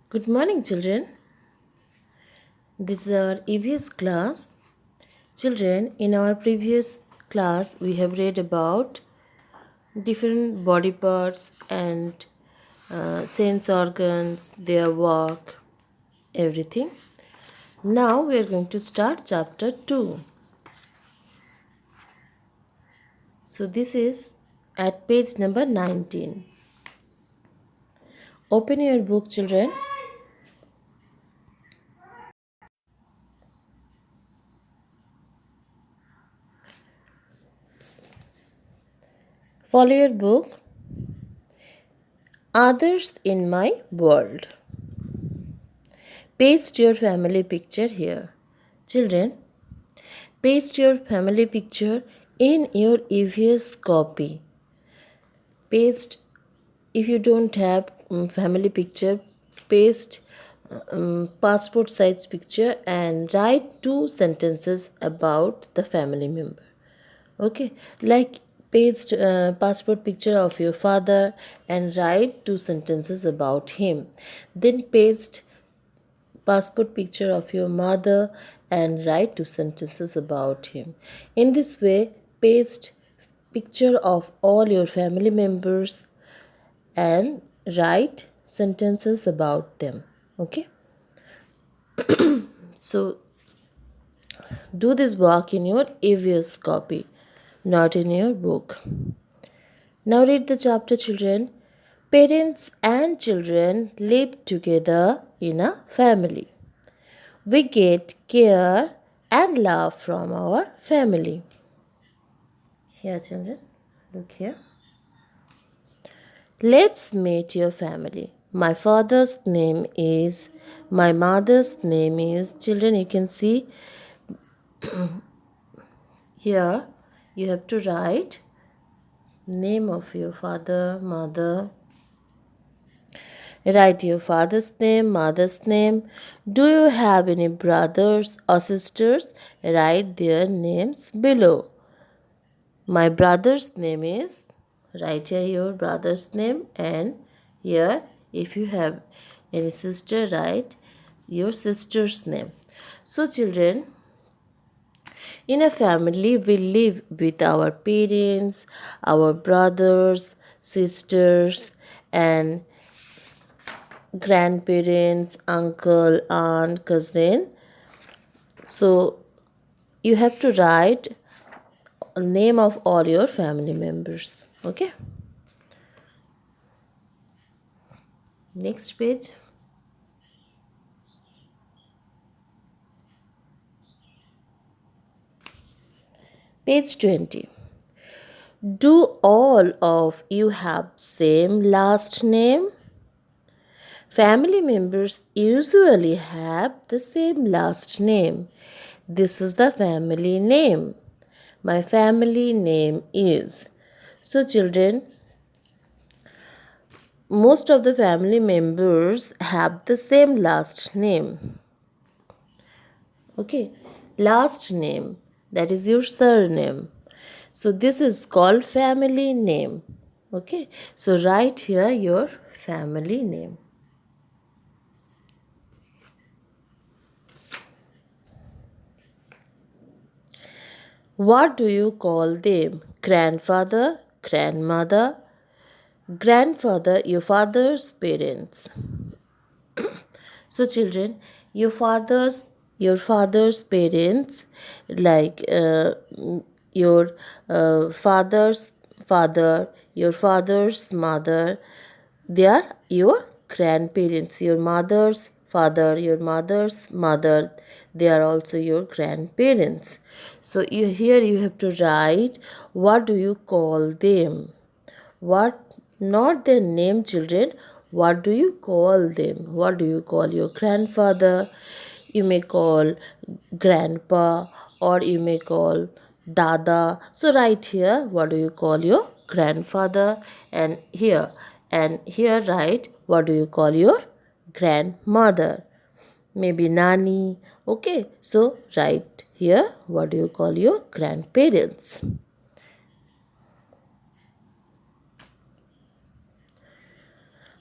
Good morning, children. This is our EVS class. Children, in our previous class, we have read about different body parts and sense organs, their work, everything. Now we are going to start chapter 2. So this is at page number 19. Open your book, children. Follow your book. Others in my world. Paste your family picture here. Children, paste your family picture in your EVS copy. Paste, if you don't have family picture, paste passport size picture and write 2 sentences about the family member. Okay, like paste passport picture of your father and write 2 sentences about him. Then paste passport picture of your mother and write 2 sentences about him. In this way, paste picture of all your family members and write sentences about them. Okay, so do this work in your EVS copy, not in your book. Now read the chapter, children. Parents and children live together in a family. We get care and love from our family. Here, children, look here. Let's meet your family. My father's name is, my mother's name is. Children, you can see here you have to write name of your father, mother. Write your father's name, mother's name. Do you have any brothers or sisters? Write their names below. My brother's name is, write here your brother's name, and here if you have any sister, write your sister's name. So children, in a family we live with our parents, our brothers, sisters, and grandparents, uncle, aunt, cousin. So you have to write a name of all your family members. Okay, next page. Page 20. Do all of you have same last name? Family members usually have the same last name. This is the family name. My family name is. So children, most of the family members have the same last name. Okay, last name, that is your surname. So this is called family name. Okay, so write here your family name. What do you call them? Grandfather, grandmother, grandfather, your father's parents. So children, your father's parents, like your father's father, your father's mother, they are your grandparents. Your mother's father, your mother's mother, they are also your grandparents. So here you have to write what do you call them. What, not their name, children. What do you call them? What do you call your grandfather? You may call grandpa, or you may call dada. So write here what do you call your grandfather, and here write what do you call your grandmother. Maybe nani. Okay, so write here what do you call your grandparents.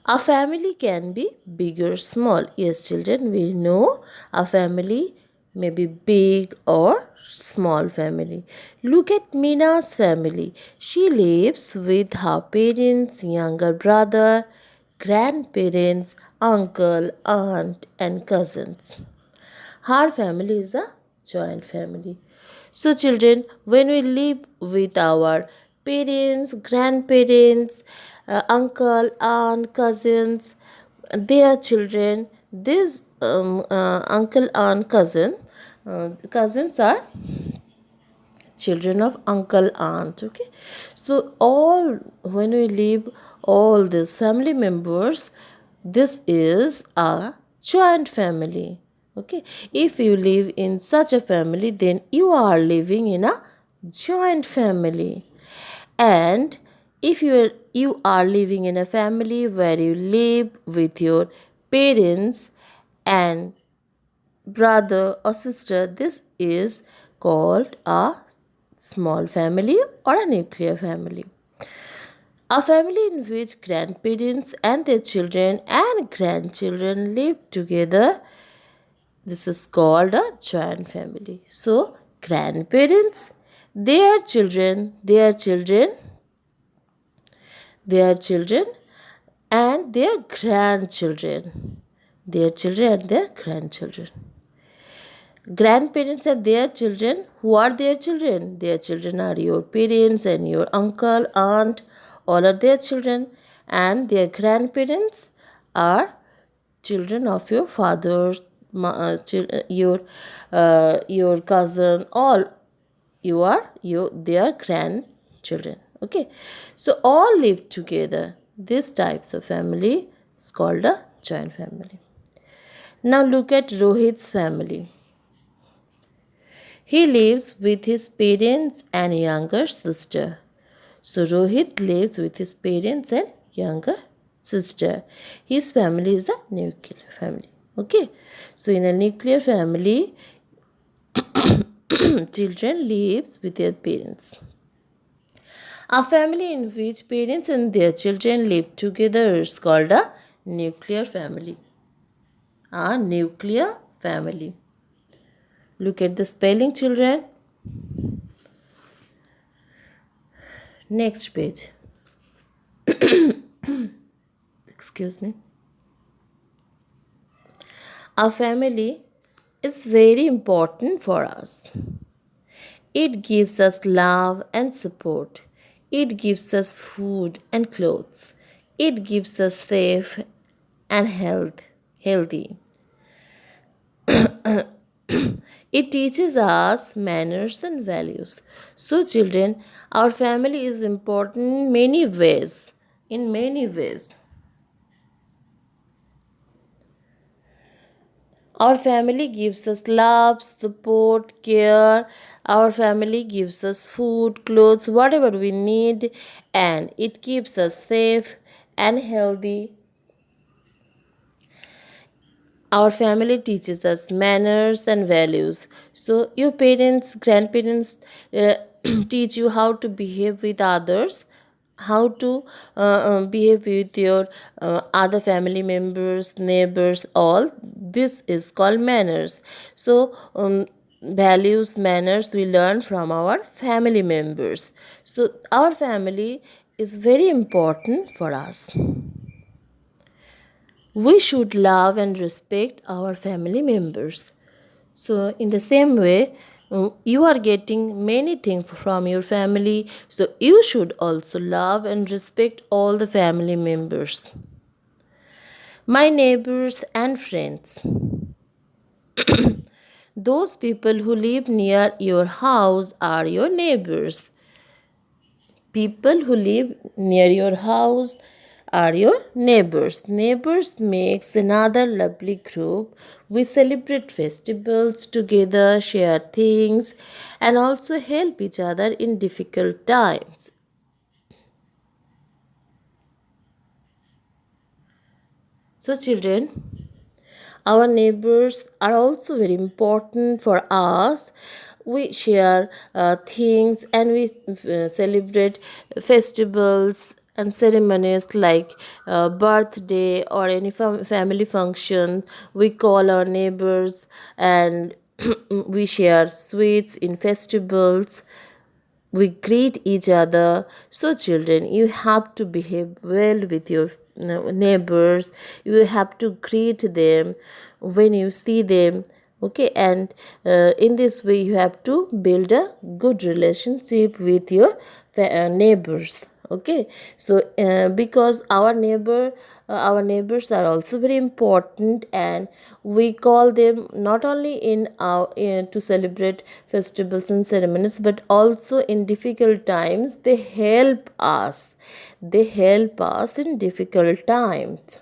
A family can be big or small. Yes, children, we know a family may be big or small family. Look at Mina's family. She lives with her parents, younger brother, grandparents, uncle, aunt, and cousins. Her family is a joint family. So, children, when we live with our parents, grandparents, uncle, aunt, cousins, their children, this uncle, aunt, cousins are children of uncle, aunt. Okay, so all when we live all these family members, this is a joint family. Okay, if you live in such a family, then you are living in a joint family. And if you are living in a family where you live with your parents and brother or sister, this is called a small family or a nuclear family. A family in which grandparents and their children and grandchildren live together, this is called a joint family. So, grandparents, their children, and their grandchildren. Their children and their grandchildren. Grandparents and their children. Who are their children? Their children are your parents and your uncle, aunt, all are their children. And their grandparents are children of your father, your cousin, all their grandchildren. Okay, so all live together. These types of family is called a joint family. Now look at Rohit's family. He lives with his parents and younger sister. So Rohit lives with his parents and younger sister. His family is a nuclear family. Okay. So in a nuclear family, children lives with their parents. A family in which parents and their children live together is called a nuclear family. A nuclear family. Look at the spelling, children. Next page. Excuse me. A family is very important for us. It gives us love and support. It gives us food and clothes. It gives us safe and healthy. It teaches us manners and values. So, children, our family is important in many ways. In many ways. Our family gives us love, support, care. Our family gives us food, clothes, whatever we need, and it keeps us safe and healthy. Our family teaches us manners and values. So, your parents, grandparents teach you how to behave with others, how to behave with your other family members, neighbors, all. This is called manners. So, values, manners we learn from our family members. So, our family is very important for us. We should love and respect our family members. So, in the same way, you are getting many things from your family, so you should also love and respect all the family members. My neighbors and friends. Those people who live near your house are your neighbors. People who live near your house are your neighbors. Neighbors makes another lovely group. We celebrate festivals together, share things, and also help each other in difficult times. So, children, our neighbors are also very important for us. We share things and we celebrate festivals and ceremonies like birthday or any family function. We call our neighbors, and we share sweets in festivals. We greet each other. So children, you have to behave well with your neighbors. You have to greet them when you see them. Okay, and in this way you have to build a good relationship with your neighbors. Okay, so because our neighbors are also very important, and we call them not only in our to celebrate festivals and ceremonies, but also in difficult times. They help us in difficult times.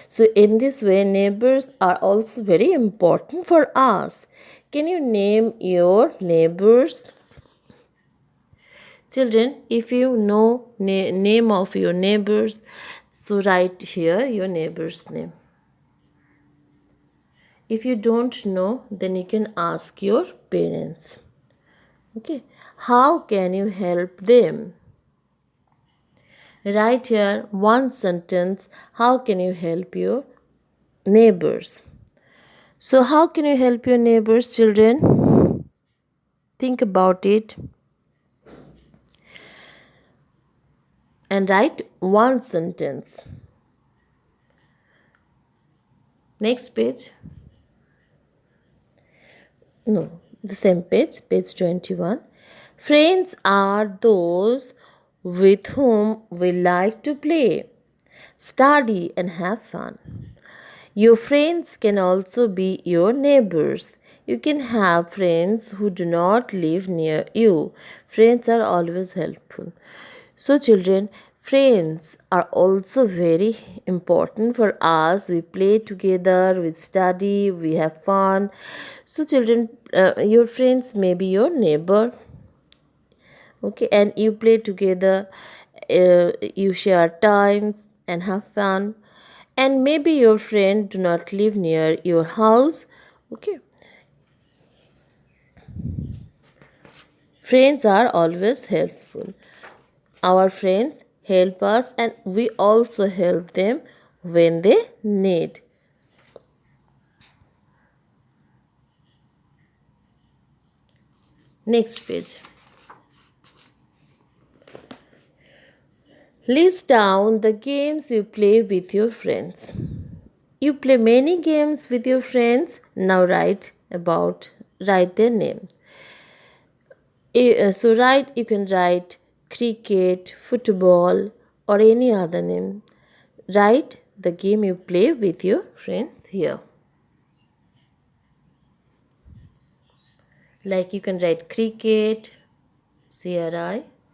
So in this way, neighbors are also very important for us. Can you name your neighbors? Children, if you know name of your neighbors, so write here your neighbor's name. If you don't know, then you can ask your parents. Okay, how can you help them? Write here one sentence. How can you help your neighbors? So, how can you help your neighbors, children? Think about it and write one sentence. Next page. No, the same page, page 21. Friends are those with whom we like to play, study, and have fun. Your friends can also be your neighbors. You can have friends who do not live near you. Friends are always helpful. So, children, friends are also very important for us. We play together, we study, we have fun. So, children, your friends may be your neighbor. Okay, and you play together, you share times and have fun. And maybe your friend do not live near your house. Okay, friends are always helpful. Our friends help us, and we also help them when they need. Next page. List down the games you play with your friends. You play many games with your friends. Now write their name. You can write cricket, football, or any other name. Write the game you play with your friends here. Like you can write cricket, CRICKET,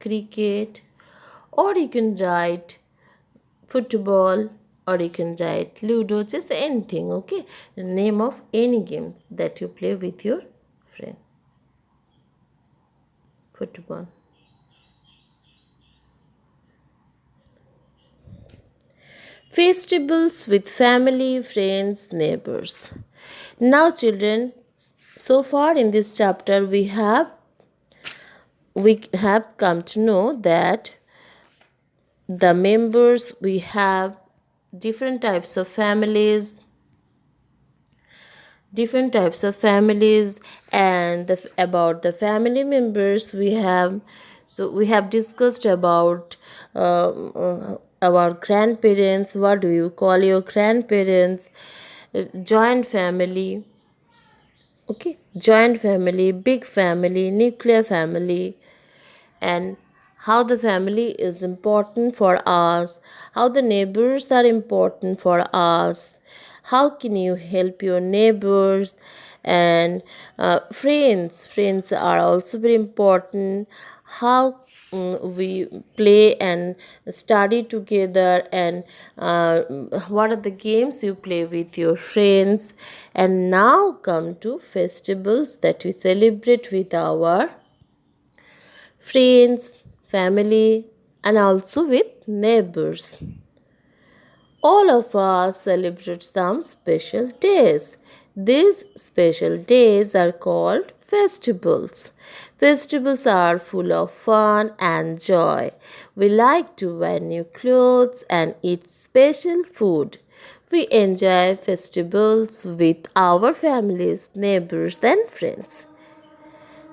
cricket, or you can write football, or you can write ludo, just anything. Okay, the name of any game that you play with your friend. Football. Festivals with family, friends, neighbors. Now, children, so far in this chapter we have come to know that the members, we have different types of families, and about the family members we have. So we have discussed about our grandparents. What do you call your grandparents? Joint family. Okay, joint family, big family, nuclear family, and how the family is important for us, how the neighbors are important for us, how can you help your neighbors, and friends are also very important, how we play and study together, and what are the games you play with your friends. And now come to festivals that we celebrate with our friends, family, and also with neighbors. All of us celebrate some special days. These special days are called festivals. Festivals are full of fun and joy. We like to wear new clothes and eat special food. We enjoy festivals with our families, neighbors, and friends.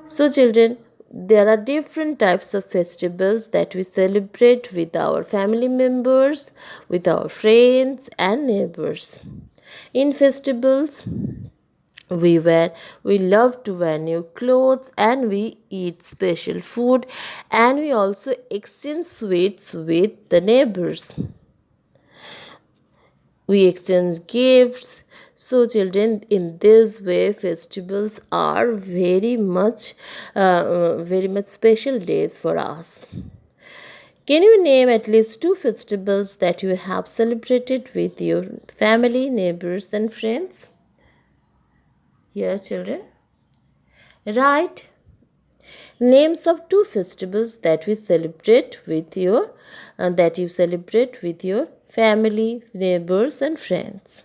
So, children, there are different types of festivals that we celebrate with our family members, with our friends, and neighbors. In festivals, we love to wear new clothes and we eat special food and we also exchange sweets with the neighbors. We exchange gifts. So children, in this way festivals are very much special days for us. Can you name at least two festivals that you have celebrated with your family, neighbors, and friends? Here, children, write names of two festivals that we celebrate with your that you celebrate with your family, neighbors, and friends.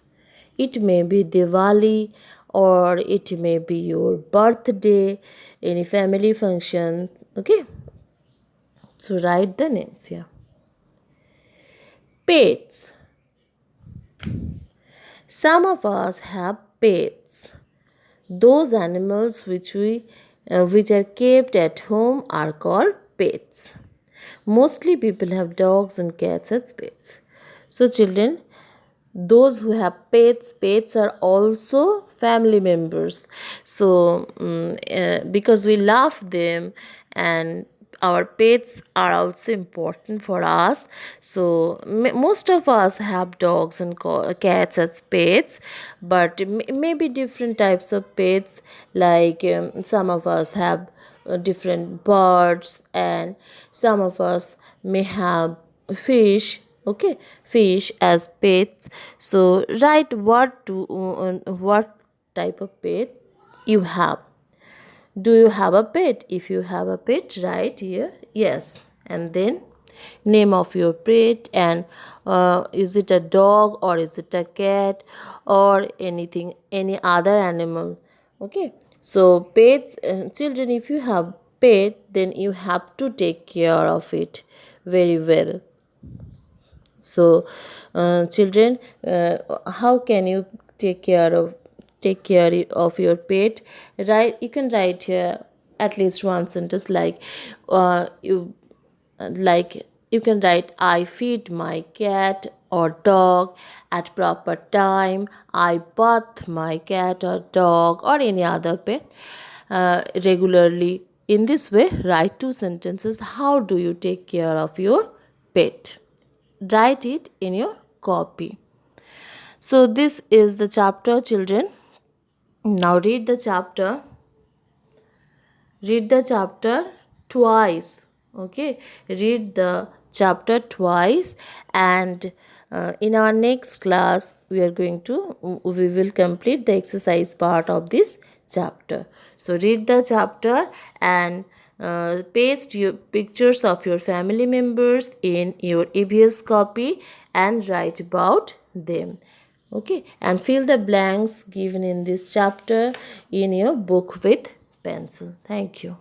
It may be Diwali or it may be your birthday, any family function. Okay, so write the names here. Pets. Some of us have pets. Those animals which are kept at home are called pets. Mostly people have dogs and cats as pets. So children, those who have pets are also family members. So because we love them and our pets are also important for us. So most of us have dogs and cats as pets, but maybe different types of pets, like some of us have different birds and some of us may have fish. Okay, fish as pets. So write what type of pet you have. Do you have a pet? If you have a pet, write here yes, and then name of your pet, and is it a dog or is it a cat or any other animal. Okay, so pets, children, if you have pet, then you have to take care of it very well. So children, how can you take care of your pet? Right, you can write here at least one sentence, you like you can write, I feed my cat or dog at proper time, I bath my cat or dog or any other pet regularly. In this way, write two sentences. How do you take care of your pet? Write it in your copy. So this is the chapter, children. Now read the chapter twice. Okay, read the chapter twice, and in our next class we will complete the exercise part of this chapter. So read the chapter and paste your pictures of your family members in your EVS copy and write about them. Okay, and fill the blanks given in this chapter in your book with pencil. Thank you.